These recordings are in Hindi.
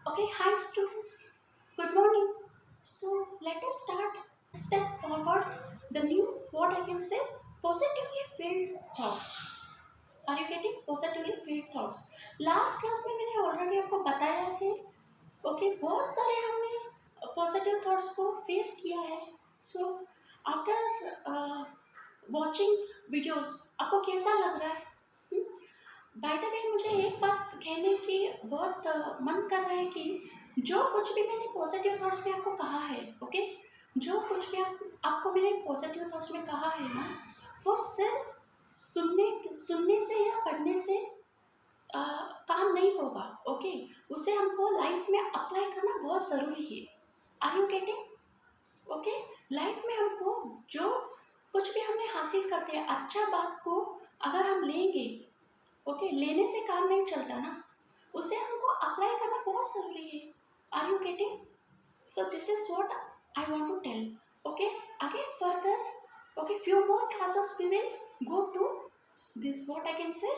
Okay, hi students. Good morning. So let us start step forward the new what I can say positively filled thoughts. Are you getting positively filled thoughts? Last class में मैंने already आपको बताया है. Okay, बहुत सारे हमने positive thoughts को face किया है. So after watching videos आपको कैसा लग रहा है? बाय द वे मुझे एक बात कहने की बहुत मन कर रहा है कि जो कुछ भी मैंने पॉजिटिव थॉट्स में आपको कहा है, ओके, जो कुछ भी आपको मैंने पॉजिटिव थॉट्स में कहा है ना, वो सिर्फ सुनने से या पढ़ने से काम नहीं होगा, ओके. उसे हमको लाइफ में अप्लाई करना बहुत ज़रूरी है. Are you getting? Okay, life में हमको जो कुछ भी हमने हासिल करते हैं, अच्छा बात को अगर हम लेंगे, ओके, लेने से काम नहीं चलता ना, उसे हमको अप्लाई करना बहुत ज़रूरी है. Are you getting? So this is what I want to tell. Okay, again further, okay, few more classes we will go to this what I can say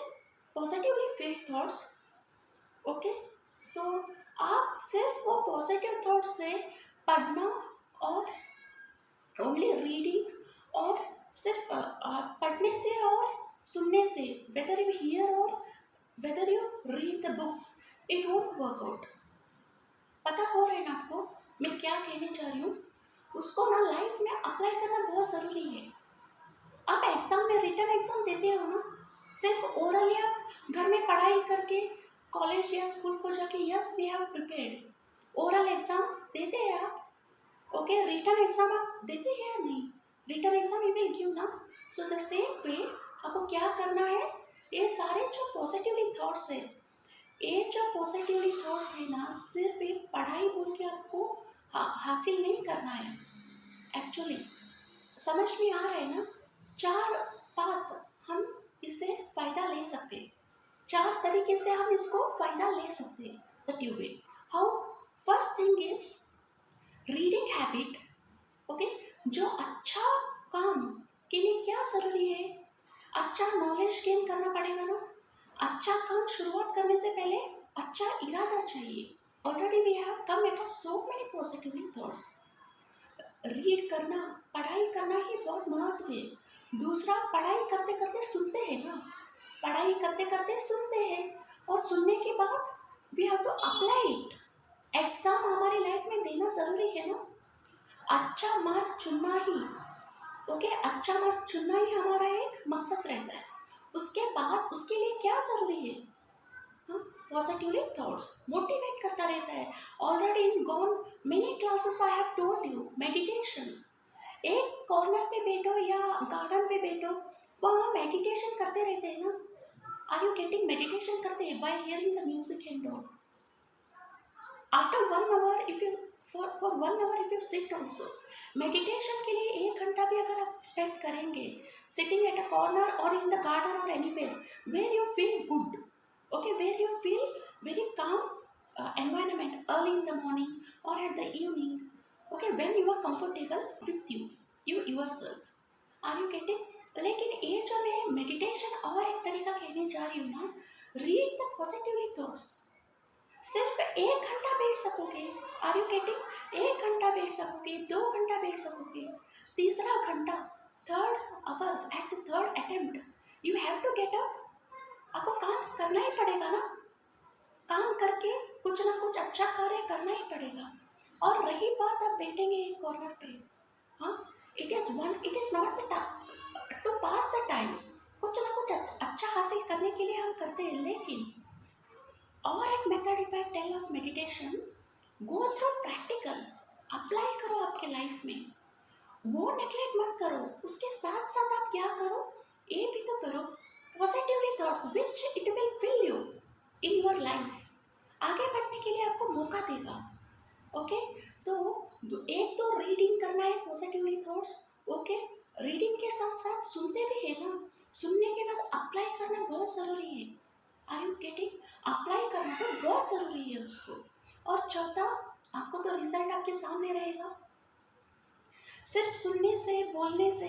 positively filled thoughts. Okay, so आप सिर्फ वो पॉजिटिव थॉट्स से पढ़ना और ओनली रीडिंग और सिर्फ पढ़ने से और सुनने से, whether you hear or whether you read the books, it won't work out. पता हो रहा है ना आपको मैं क्या कहने चाह रही हूँ? उसको ना लाइफ में अप्लाई करना बहुत ज़रूरी है. आप एग्ज़ाम में रिटन एग्ज़ाम देते हो ना, सिर्फ ओरली आप घर में पढ़ाई करके कॉलेज या स्कूल को जाके yes we have prepared, oral exam देते हैं आप, ओके, रिटन एग्ज़ाम आप देते हैं या नहीं? Written exam you will give ना. सो द सेम वे आपको क्या करना है, ये सारे जो पॉजिटिवली थॉट्स है, ये जो पॉजिटिवली थॉट्स है ना, सिर्फ एक पढ़ाई बोल के आपको हासिल नहीं करना है. एक्चुअली समझ में आ रहा है ना? 4 बात हम इससे फ़ायदा ले सकते हैं, 4 तरीके से हम इसको फ़ायदा ले सकते हैं positive way. How? First thing is reading habit. Okay, जो अच्छा काम के लिए क्या ज़रूरी है? अच्छा नॉलेज गेन करना पड़ेगा ना. अच्छा काम शुरुआत करने से पहले अच्छा इरादा चाहिए. Already we have come at so many positive thoughts. Read करना, पढ़ाई करना ही बहुत महत्व है. दूसरा, पढ़ाई करते करते सुनते हैं ना, पढ़ाई करते करते सुनते हैं और सुनने के बाद we have to apply it. Exam हमारी लाइफ में देना ज़रूरी है ना. अच्छा मार्क चुनना ही, ओके, अच्छा मार्क चुनना ही हमारा एक मकसद रहता है. उसके बाद उसके लिए क्या ज़रूरी है? पॉजिटिवली थॉट्स मोटिवेट करता रहता है. Already in gone many classes I have told you meditation. एक कॉर्नर पे बैठो या गार्डन पे बैठो, वहाँ मेडिटेशन करते रहते हैं ना. Are you getting? मेडिटेशन करते हैं bye hearing the music and all. After 1 hour if you for 1 hour if you sit also, meditation के लिए 1 घंटा भी अगर आप स्पेंड करेंगे सिटिंग एट अ कॉर्नर और इन द गार्डन और anywhere where you feel good, okay, where you feel very calm environment early in the morning और at the evening, okay, when you are comfortable with you yourself. Are you getting? लेकिन ये जो मैं मेडिटेशन और एक तरीका कहने जा रही हूँ ना, रीड द पॉजिटिवली थॉट्स. सिर्फ 1 घंटा बैठ सकोगे. Are you getting? 1 घंटा बैठ सकोगे, 2 घंटा बैठ सकोगे, तीसरा घंटा, 3rd hours at the 3rd attempt you have to get up. आपको काम करना ही पड़ेगा ना. काम करके कुछ ना कुछ अच्छा कार्य करना ही पड़ेगा. और रही बात आप बैठेंगे एक कॉर्नर पे, हाँ, it is not the two pass the time. कुछ ना कुछ अच्छा हासिल करने के लिए हम करते हैं. लेकिन और एक method if I tell of meditation, go through practical, apply करो आपके लाइफ में. वो नेग्लेक्ट मत करो. उसके साथ साथ आप क्या करो, ये भी तो करो positively thoughts which it will fill you in your life. आगे बढ़ने के लिए आपको मौका देगा. ओके, तो एक तो रीडिंग करना है पॉजिटिवली थॉट्स, ओके, रीडिंग के साथ साथ सुनते भी है ना. सुनने के बाद अप्लाई करना बहुत ज़रूरी है. Are you getting? अप्लाई करना तो बहुत ज़रूरी है उसको. और चौथा, आपको तो रिजल्ट आपके सामने रहेगा. सिर्फ सुनने से, बोलने से,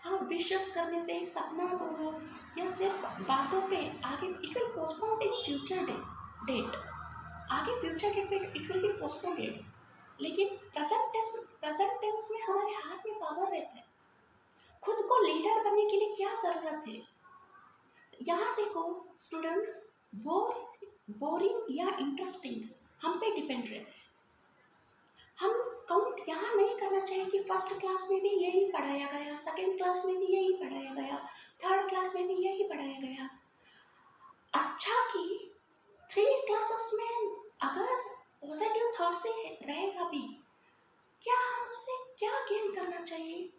हाँ, विशेस करने से, एक सपना बोलो या सिर्फ बातों पे आगे, it will postpone in future date. आगे फ्यूचर डेट में इट विल बी पोस्टपोन्ड, लेकिन प्रेजेंट टेंस में हमारे हाथ में पावर रहता है। खुद को लीडर बनने के लिए क्या ज़रूरत है? यहाँ देखो स्टूडेंट्स, बोरिंग या इंटरेस्टिंग हम पे डिपेंड रहता है। हम काउंट यहाँ नहीं करना चाहिए कि फर्स्ट क्लास में भी यही पढ़ाया गया, सेकेंड क्लास में भी यही पढ़ाया गया, थर्ड क्लास में भी यही पढ़ाया गया। अच्छा कि 3 क्लासेस में अगर पॉजिटिव थॉट से रहेगा भी, क्या हम उससे क्या गेन करना चाहिए?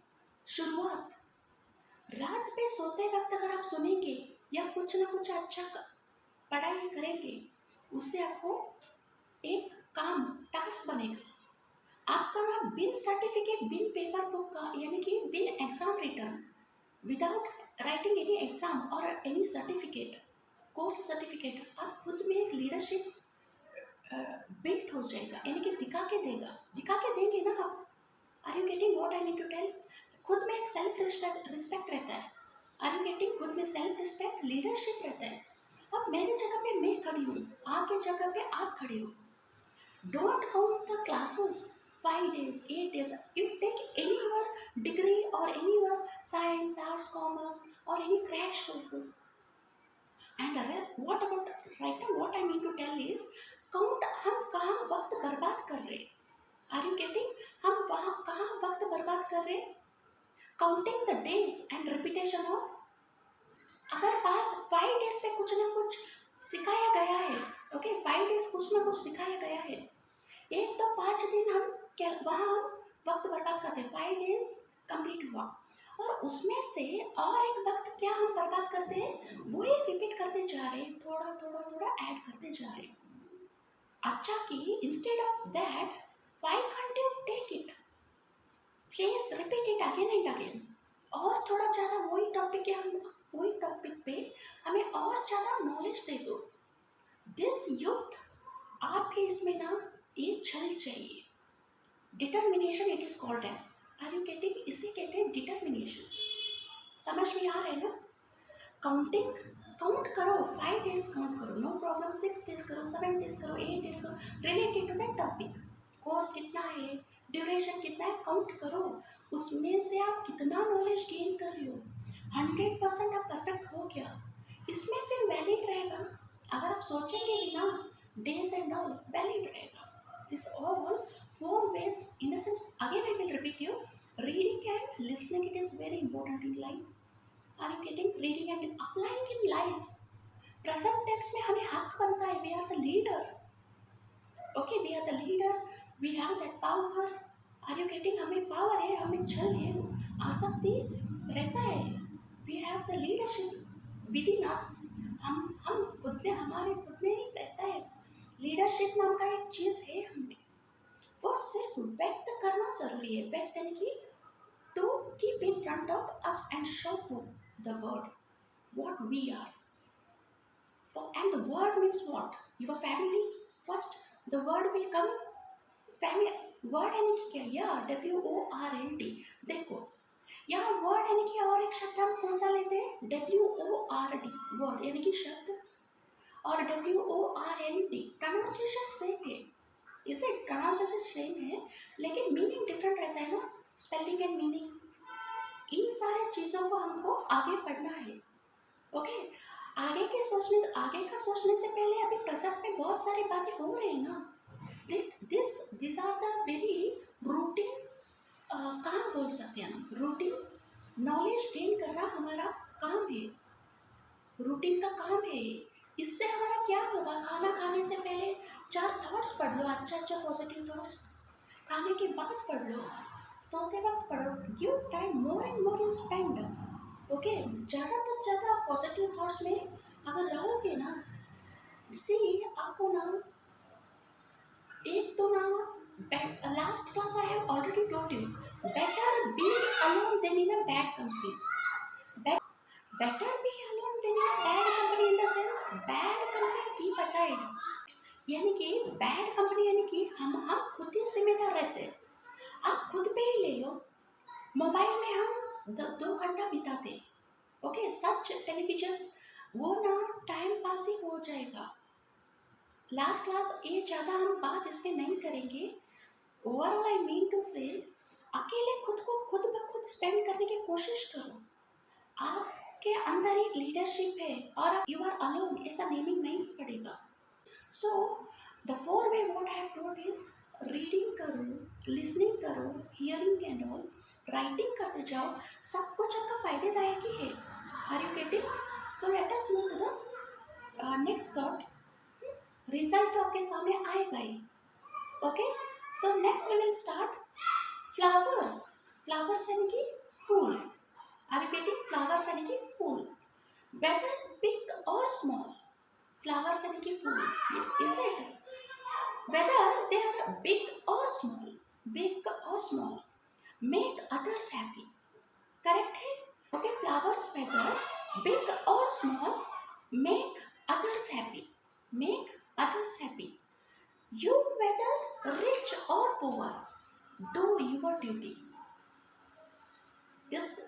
शुरुआत रात पे सोते वक्त अगर आप सुनेंगे या कुछ ना कुछ अच्छा पढ़ाई करेंगे, उससे आपको एक काम टास्क बनेगा। आपका ना बिन सर्टिफिकेट, बिन पेपर बुक का, यानी कि बिन exam return, without writing any exam और एनी सर्टिफिकेट, कोर्स सर्टिफिकेट, आप खुद में एक लीडरशिप बिल्ट हो जाएगा, यानी कि दिखा के देंगे ना आप। Are you getting what I mean to tell? खुद में एक सेल्फ रिस्पेक्ट रहता है। Are you getting? खुद में सेल्फ रिस्पेक्ट, लीडरशिप रहता है। अब मेरी जगह पे मैं खड़ी हूँ, आपकी जगह पे आप खड़े हो। Don't count the classes 5 days, 8 days. You take any your degree or any your science, arts, commerce or any crash courses. And what about right now? What I mean to tell is, count हम कहाँ वक्त बर्बाद कर रहे हैं? Are you getting? हम वहाँ कहाँ वक्त बर्बाद कर रहे हैं? Counting the days and repetition of, अगर 5 days पे कुछ ना कुछ सिखाया गया है, ओके 5 days कुछ ना कुछ सिखाया गया है, एक तो 5 दिन हम वहाँ हम वक्त बर्बाद करते हैं, 5 days कंप्लीट हुआ, और उसमें से और एक वक्त क्या हम बर्बाद करते हैं, वो ही रिपीट करते जा रहे हैं, थोड़ा थोड़ा थोड़ा ऐड करते जा रहे हैं। अच्छा कि instead of that, why can't you take it, please repeat it again and again, और थोड़ा ज़्यादा वही टॉपिक पे हमें और ज़्यादा नॉलेज दे दो। दिस यूथ, आपके इसमें ना ये छल चाहिए, determination it is called as. Are you getting? इसे कहते हैं डिटर्मिनेशन। समझ में आ रहा है ना? काउंट करो, 5 days काउंट करो, नो प्रॉब्लम, 6 days करो, 7 days करो, 8 days करो, related to that topic. Course कितना है, ड्यूरेशन कितना है, काउंट करो, उसमें से आप कितना नॉलेज गेन कर रहे हो। 100% आप परफेक्ट हो गया, इसमें फिर वैलिड रहेगा। अगर आप सोचेंगे भी ना, डेज एंड ऑल वैलिड रहेगा। This all 4 ways, in the sense, again I will repeat you, reading and listening, it is very important in life. Are you getting? Reading and applying in life. Present tense में हमें हक बनता है, we are the leader, okay, we are the leader, we have that power. Are you getting? हमें पावर है, हमें छल है, आसक्ति रहता है, we have the leadership within us. हम खुद में, हमारे खुद में ही रहता है, लीडरशिप नाम का एक चीज़ है हमें, वो सिर्फ व्यक्त करना जरूरी है। व्यक्त यानी कि to keep in front of us and show the word what we are. And the word means what? Your family first, the word will come family. Word यानी कि क्या? या WORLD। देखो यहाँ वर्ड यानी कि, और एक शब्द हम कौन सा लेते हैं? WORD, वर्ड यानी कि शब्द, और WORLD प्रोनाउंसिएशन सेम है, इसे प्रोनाउंसिएशन सेम है लेकिन मीनिंग डिफरेंट रहता है ना, स्पेलिंग एंड मीनिंग। इन सारे चीज़ों को हमको आगे पढ़ना है, ओके। आगे का सोचने से पहले अभी प्रेजेंट में बहुत सारी बातें हो रही है ना। This are the very routine काम बोल सकते हैं हम, रूटीन नॉलेज गेन करना हमारा काम है, रूटीन का काम है। इससे हमारा क्या होगा? खाना खाने से पहले 4 थॉट्स पढ़ लो, अच्छा पॉजिटिव थॉट्स, खाने के बाद पढ़ लो, सोते वक्त पढ़ो, give time more and more in spend, okay. ज़्यादा पॉजिटिव थॉट्स में अगर रहोगे ना, सी आपको ना, एक तो ना, last class I have already told you, better be alone than in a bad company. Better be alone than in a bad company, in the sense bad company keep aside, यानी कि बैड कंपनी यानी कि हम खुद ही जिम्मेदार रहते हैं। आप खुद पे ही ले लो, मोबाइल में हम 2 घंटा बिताते, ओके, सच टेलीविजन वो ना टाइम पास ही हो जाएगा। लास्ट क्लास ये ज़्यादा हम बात इस पर नहीं करेंगे। ओवरऑल आई मीन टू से अकेले खुद को खुद ब खुद स्पेंड करने की कोशिश करो। आपके अंदर एक लीडरशिप है और यू आर अलोन, ऐसा नेमिंग नहीं पड़ेगा। So the four way what I have told is reading करो, लिसनिंग करो, हियरिंग एंड ऑल, राइटिंग करते जाओ, सब कुछ आपका फायदेदायक ही है। Are you getting? So let us move to the next thought. Result तो आपके सामने आएगा ही। Okay, so next we will start flowers. Flowers यानी कि फूल। Are you getting? फ्लावर्स यानी कि फूल, वेदर बिग और स्मॉल। फ्लावर्स यानी कि फूल, is it? Whether they are big और स्मॉल, बिग और small, make others happy. Correct है? ओके, फ्लावर्स वेदर बिग और small make others happy, make others happy. You whether rich और पुअर डू योर ड्यूटी।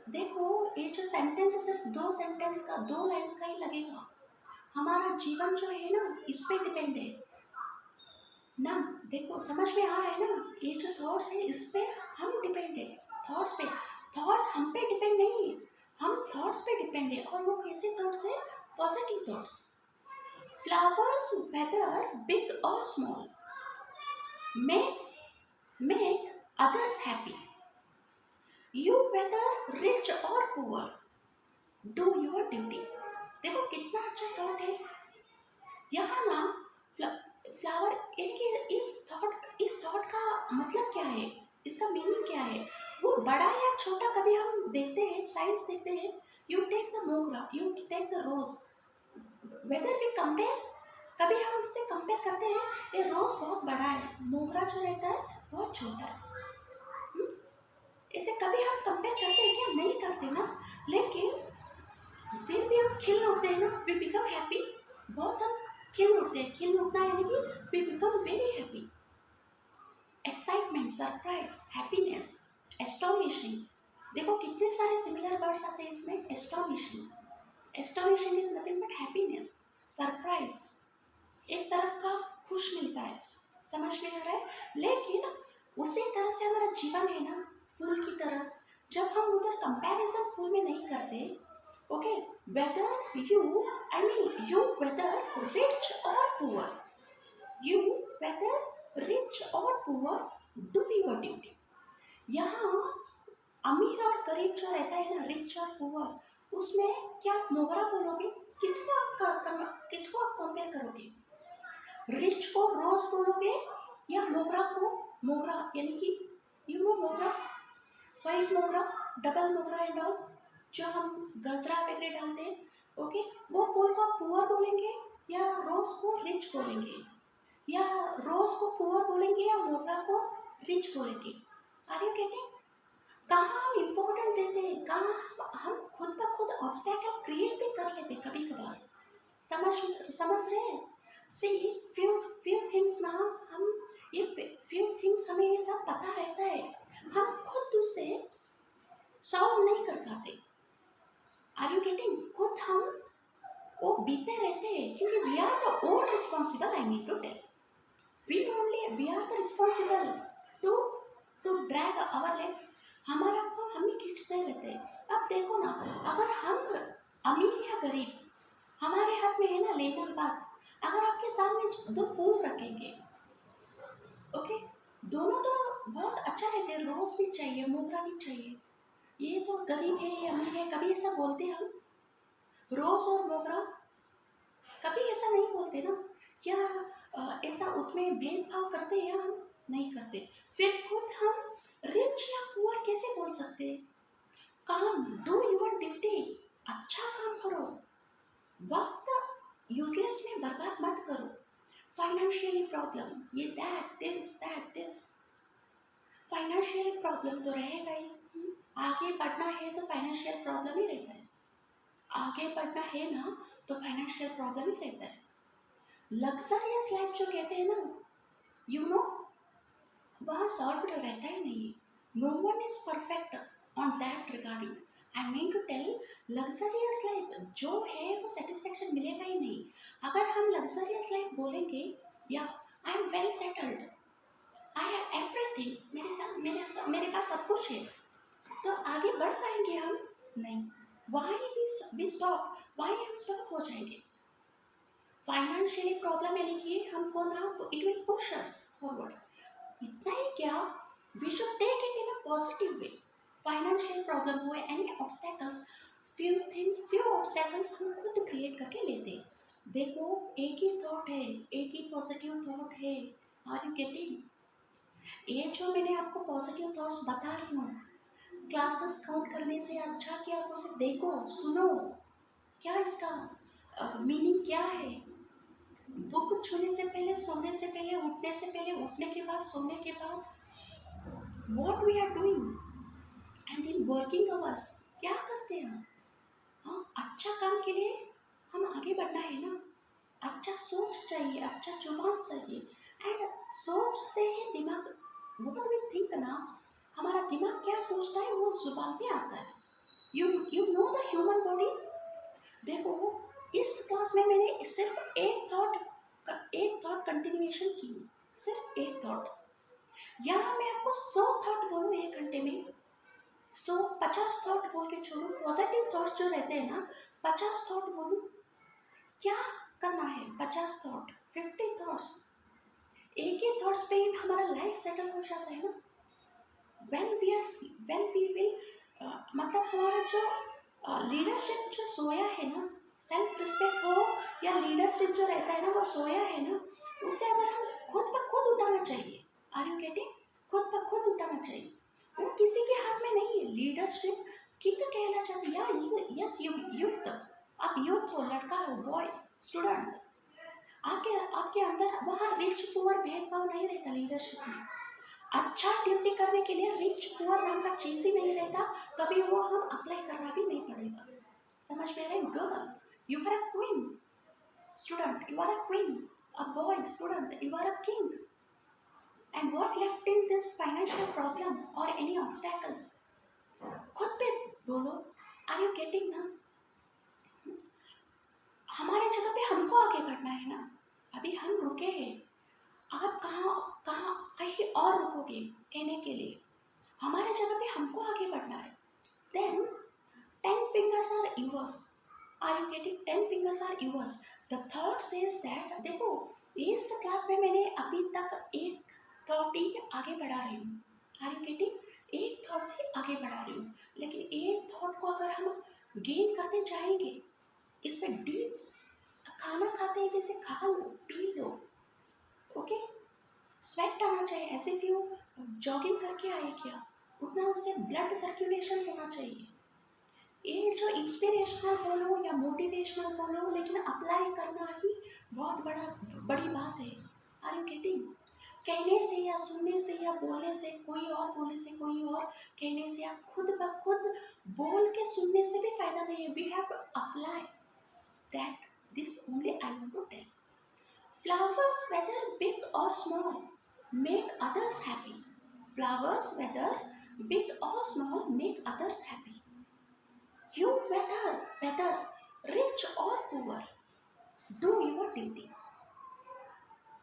देखो ये जो सेंटेंस है सिर्फ दो सेंटेंस का, दो लाइन्स का ही लगेगा। हमारा जीवन जो है ना इस पे डिपेंड है ना। देखो समझ में आ रहा है ना, ये जो थॉट्स है इस पे हम डिपेंड है, थॉट्स पे। थॉट्स हम पे डिपेंड नहीं है, हम थॉट्स पे डिपेंड है। और वो कैसे थॉट्स है? Positive thoughts. Flowers whether big और small make others happy. You whether rich और पुअर डू योर ड्यूटी। देखो कितना अच्छा थॉट है यहाँ ना। फ्लावर इस थॉट का मतलब क्या है, इसका मीनिंग क्या है? वो बड़ा या छोटा कभी हम देखते हैं, साइज देखते हैं। You take the mogra, you take the rose, whether we compare, कभी हम उससे कंपेयर करते हैं, ये रोज बहुत बड़ा है, मोगरा जो रहता है बहुत छोटा है। इसे कभी हम कंपेयर करते हैं क्या? नहीं करते ना। लेकिन फिर भी हम खिल उठते हैं ना, वी बिकम हैप्पी। बहुत हम खिल उठते हैं, खिल उठना यानी कि we become very happy. Excitement, surprise, happiness, astonishing. देखो कितने सारे सिमिलर वर्ड्स आते हैं इसमें। Astonishing, astonishing is nothing but happiness. Surprise एक तरफ का खुश मिलता है, समझ में आ रहा है? लेकिन उसी तरह से हमारा जीवन है ना, फूल की तरह। जब हम उधर कंपैरिजन फूल में नहीं करते, okay, whether you whether rich और पुअर, यू वेदर रिच और पुअर डू योर ड्यूटी। यहाँ अमीर और गरीब जो रहता है ना, रिच और पुअर, उसमें क्या आप मोगरा बोलोगे? किसको आप कंपेयर करोगे? रिच को रोज बोलोगे या मोगरा को? मोगरा यानी कि यू नो मोगरा, वाइट मोगरा, डबल मोगरा एंड ऑल, जो हम गजरा वगैरह डालते हैं, ओके, वो फूल को आप पुअर बोलेंगे या रोज को रिच बोलेंगे? या रोज को पुअर बोलेंगे या मोगरा को रिच बोलेंगे? Are you getting? कहाँ हम इम्पोर्टेंट देते हैं, कहाँ हम खुद ब खुद ऑब्स्टैकल क्रिएट भी कर लेते कभी कभार। समझ रहे हैं? सी फ्यू थिंग्स ना, हम ये फ्यू थिंग्स हमें ये सब पता रहता है, हम खुद उसे सॉल्व नहीं कर पाते। Are you getting? खुद हम वो बीते रहते हैं, क्योंकि we are the own responsible. I mean to tell, we are the responsible to drag our life. हमारा को हम ही खींचते रहते हैं। अब देखो ना, अगर हम अमीर या गरीब, हमारे हाथ में है ना लेना बात। अगर आपके सामने दो फूल रखेंगे, ओके, दोनों तो बहुत अच्छा रहते हैं, रोज भी चाहिए, मोगरा भी चाहिए। ये तो गरीब है, ये अमीर है, कभी ऐसा बोलते हम? रोज और मोगरा कभी ऐसा नहीं बोलते ना। क्या ऐसा उसमें भेदभाव करते हैं या हम नहीं करते? फिर खुद हम रिच या पुअर कैसे बोल सकते? काम, डू योर ड्यूटी, अच्छा काम करो, वक्त यूजलेस में बर्बाद मत करो। फाइनेंशियली प्रॉब्लम, ये दैट दिस, फाइनेंशियल प्रॉब्लम तो रहेगा ही। आगे बढ़ना है तो फाइनेंशियल प्रॉब्लम ही रहता है, आगे बढ़ना है ना तो फाइनेंशियल प्रॉब्लम ही रहता है। लग्जरियस लाइफ जो कहते हैं ना, यू नो, वहाँ सॉल्व रहता ही नहीं। No one is perfect on that regarding. I mean to tell, luxurious life जो है वो सेटिस्फेक्शन मिलेगा ही नहीं। अगर हम लग्जरियस लाइफ बोलेंगे या I am very settled, I have everything, मेरे पास सब कुछ है, तो आगे बढ़ पाएंगे हम? नहीं। वाई वी स्टॉप, वाई हम स्टॉप हो जाएंगे? फाइनेंशियली प्रॉब्लम यानी कि हमको ना, it will push us forward. इतना ही क्या, we should take it in a positive way. Financial problem हुए, एनी ऑब्स्टेकल्स, फ्यू ऑब्स्टेकल्स हम खुद क्रिएट करके लेते हैं। देखो, एक ही थॉट है, एक ही पॉजिटिव थॉट है। Are you getting? ये जो मैंने आपको पॉजिटिव थॉट्स बता रही हूँ, क्लासेस काउंट करने से अच्छा कि आप उसे देखो, सुनो, क्या इसका मीनिंग क्या है। बुक छूने से पहले, सोने से पहले, उठने से पहले, उठने के बाद, सोने के बाद, what we are doing and in working hours, क्या करते हैं हम? हाँ, अच्छा काम के लिए हम आगे बढ़ना है ना। अच्छा सोच चाहिए, अच्छा जुबान चाहिए, एंड सोच से ही दिमाग, व्हाट वी थिंक ना, हमारा दिमाग क्या सोचता है वो जुबान पे आता है। You know the human body. देखो, इस क्लास में मैंने सिर्फ एक थॉट कंटिन्यूएशन की, सिर्फ एक थॉट। यहाँ मैं आपको 100 थॉट बोलूँ 1 घंटे में, 50 थॉट बोल के छोड़ूँ, पॉजिटिव थॉट्स जो रहते हैं ना, 50 थॉट बोलूँ, क्या करना है? 50 थॉट, 50 थॉट्स, एक ही थॉट्स पे हमारा लाइफ सेटल हो जाता है ना। when we will मतलब हमारा जो लीडरशिप जो सोया है ना, सेल्फ रिस्पेक्ट हो या लीडरशिप जो रहता है ना, वो सोया है ना, उसे अगर हम खुद ब खुद उठाना चाहिए। Are you getting? खुद ब खुद उठाना चाहिए, वो किसी के हाथ में नहीं है। लीडरशिप किंग कहना चाहती है। यस, युक्त, आप यूथ हो, लड़का हो, बॉय, स्टूडेंट, आपके अंदर वहाँ रिच पुअर भेदभाव नहीं रहता लीडरशिप में। अच्छा ड्यूटी करने के लिए रिच पुअर नाम का चीज ही नहीं रहता, कभी वो हम अप्लाई करना भी नहीं पड़ेगा। समझ में आ रहा है? Girl, you are a queen, student, you are a queen, a boy student, you are a king. And what left in this financial problem और एनी ऑब्स्टैकल्स, खुद पे बोलो। आर यू गेटिंग ना? हमारे जगह पे हमको आगे बढ़ना है ना। अभी हम रुके हैं, आप कहाँ कहाँ कहीं और रुकोगे कहने के लिए? हमारे जगह पे हमको आगे बढ़ना है। Then 10 fingers are yours. Are you getting? 10 fingers are yours. The thought says that, देखो, इस क्लास में मैंने अभी तक एक थॉट ही आगे बढ़ा रही हूँ। Are you getting? एक थॉट से आगे बढ़ा रही हूँ, लेकिन एक थॉट को अगर हम गेन करते जाएंगे, इस पर डीप, खाना खाते हैं जैसे खा लो, पी लो, ओके। स्वेट आना चाहिए, ऐसे भी वो जॉगिंग करके आए क्या, उतना उससे ब्लड सर्कुलेशन होना चाहिए। ये जो इंस्पिरेशनल बोलो या मोटिवेशनल बोलो, लेकिन अप्लाई करना ही बहुत बड़ी बात है। Are you getting? कहने से या सुनने से या बोलने से कोई और, बोलने से कोई और, कहने से या खुद ब खुद बोल के सुनने से भी फायदा नहीं है। We have to apply that, this only I want to tell. Flowers, whether big or small, make others happy. Flowers, whether big or small, make others happy. You, whether rich or poor, do your duty.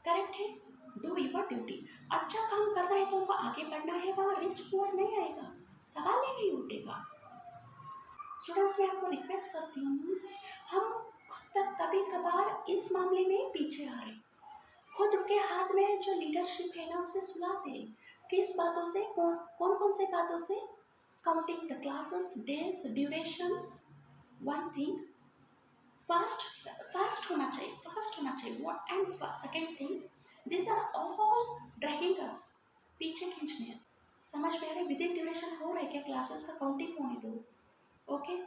Correct है? Do your duty. अच्छा काम करना है तो उनको आगे बढ़ना है, वहाँ रिच पुअर नहीं आएगा, सवाल ही नहीं उठेगा। स्टूडेंट्स, मैं आपको रिक्वेस्ट करती हूँ, हम खुद तक कभी कभार इस मामले में पीछे आ रहे हैं। खुद के हाथ में जो लीडरशिप है ना, उसे सुलाते हैं। किस बातों से? कौन कौन से बातों से? Counting the classes, days, durations, one thing, fast होना चाहिए what, and second thing, this are all dragging us, पीछे खींचने हैं। समझ में आ रहे? विद इन ड्यूरेशन हो रहा है क्या? क्लासेस का काउंटिंग होने दो, ओके।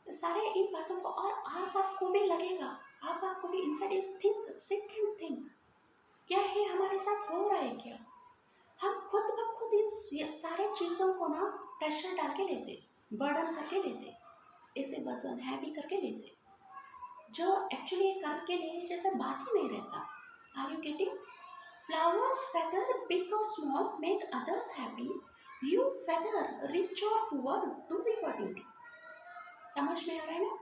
सारे इन बातों को, और आपको भी लगेगा, आपको भी inside think, sit and think, क्या है हमारे साथ हो रहा है क्या? हम खुद ब खुद इन सारे चीज़ों को ना प्रेशर डाल के लेते, बर्डन करके लेते, इसे वजन हैवी करके लेते, जो एक्चुअली करके लेने जैसा बात ही नहीं रहता। Are you getting? Flowers, whether big और small, make others happy. You, whether rich और पुअर, डू योर ड्यूटी। समझ में आ रहा है ना?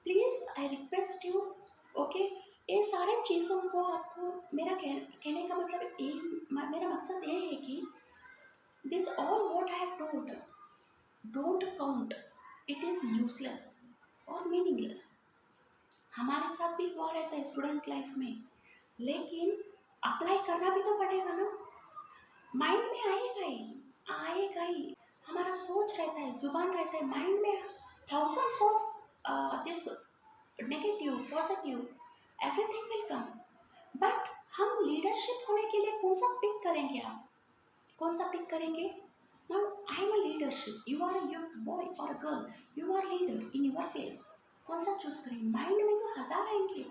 Please I request you, okay. ये ये सारे चीज़ों को आपको मेरा कहने का मतलब मेरा मकसद ये है कि this all what I have told don't count, it is useless और मीनिंगलेस। हमारे साथ भी हुआ रहता है स्टूडेंट लाइफ में, लेकिन अप्लाई करना भी तो पड़ेगा ना। माइंड में आएगा ही। हमारा सोच रहता है, जुबान रहता है, माइंड में thousands of this negative positive everything will come. But हम लीडरशिप होने के लिए कौन सा पिक करेंगे? आप कौन सा पिक करेंगे? Now I am a leadership, you are your boy और girl, you are leader in your place. कौन सा चूज करेंगे? माइंड में तो हजार आएंगे,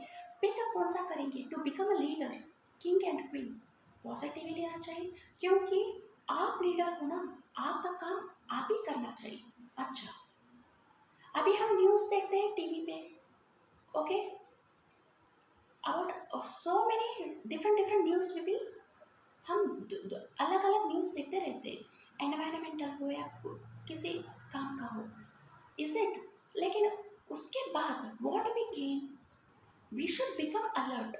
पिकअप कौन सा करेंगे to become a leader, king and queen? Positive ही लेना चाहिए, क्योंकि आप लीडर हो ना, आपका काम आप ही करना चाहिए। अच्छा, अभी हम न्यूज़ देखते हैं टीवी पे, okay, about so many different news भी हम अलग अलग न्यूज़ देखते रहते हैं, एनवायरमेंटल हो या किसी काम का हो, इज इट? लेकिन उसके बाद what we gain, we should become alert.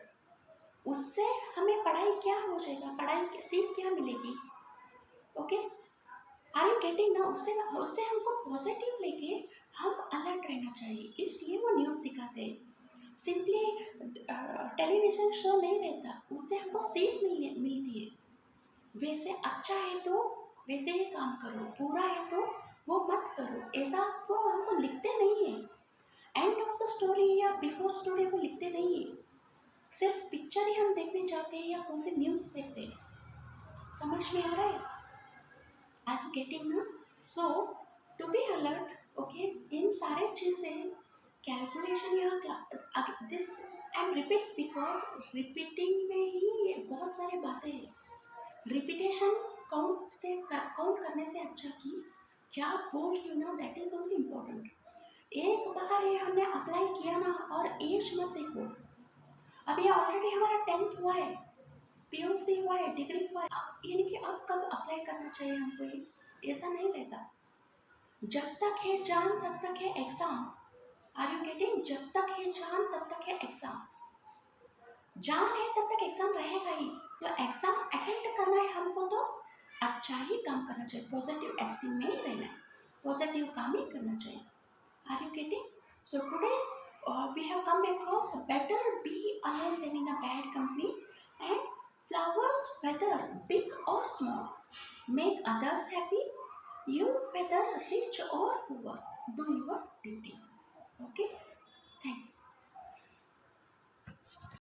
उससे हमें पढ़ाई क्या हो जाएगा, पढ़ाई सीख क्या मिलेगी? ओके, आर यू गेटिंग ना? उससे उससे हमको पॉजिटिव लेके हम अलर्ट रहना चाहिए, इसलिए वो न्यूज़ दिखाते हैं। सिंपली टेलीविज़न शो नहीं रहता, उससे हमको सीख मिलती है। वैसे अच्छा है तो वैसे ही काम करो, बुरा है तो वो मत करो, ऐसा वो हमको लिखते नहीं है। एंड ऑफ द स्टोरी या बिफोर स्टोरी वो लिखते नहीं है। सिर्फ पिक्चर ही हम देखने जाते हैं या कौन सी न्यूज़ देखते हैं। समझ में आ रहा है? आर यू गेटिंग ना? सो टू बी अलर्ट, ओके, इन सारे चीज़ें कैलकुलेशन या this and repeat, because repeating में ही बहुत सारी बातें हैं। रिपीटेशन काउंट करने से अच्छा कि क्या बोल रही हो ना, दैट इज ओनली इम्पोर्टेंट। एक बार ये हमने अप्लाई किया ना, और एज मत देखो। अभी ऑलरेडी हमारा 10th हुआ है, PUC हुआ है, डिग्री हुआ है, यानी कि अब कब अप्लाई करना चाहिए हमको? ये ऐसा नहीं रहता। जब तक है जान तब तक है एग्जाम। Are you getting? जब तक है जान तब तक है एग्जाम। जान है तब तक एग्जाम रहेगा ही, तो एग्जाम अटेंड करना है हमको, तो अच्छा ही काम करना चाहिए, पॉजिटिव एस्टीम में ही रहना है, पॉजिटिव काम ही करना चाहिए। Are you getting? So today we have come across better be alone than in a bad company, and flowers whether big or small make others happy, you whether rich or poor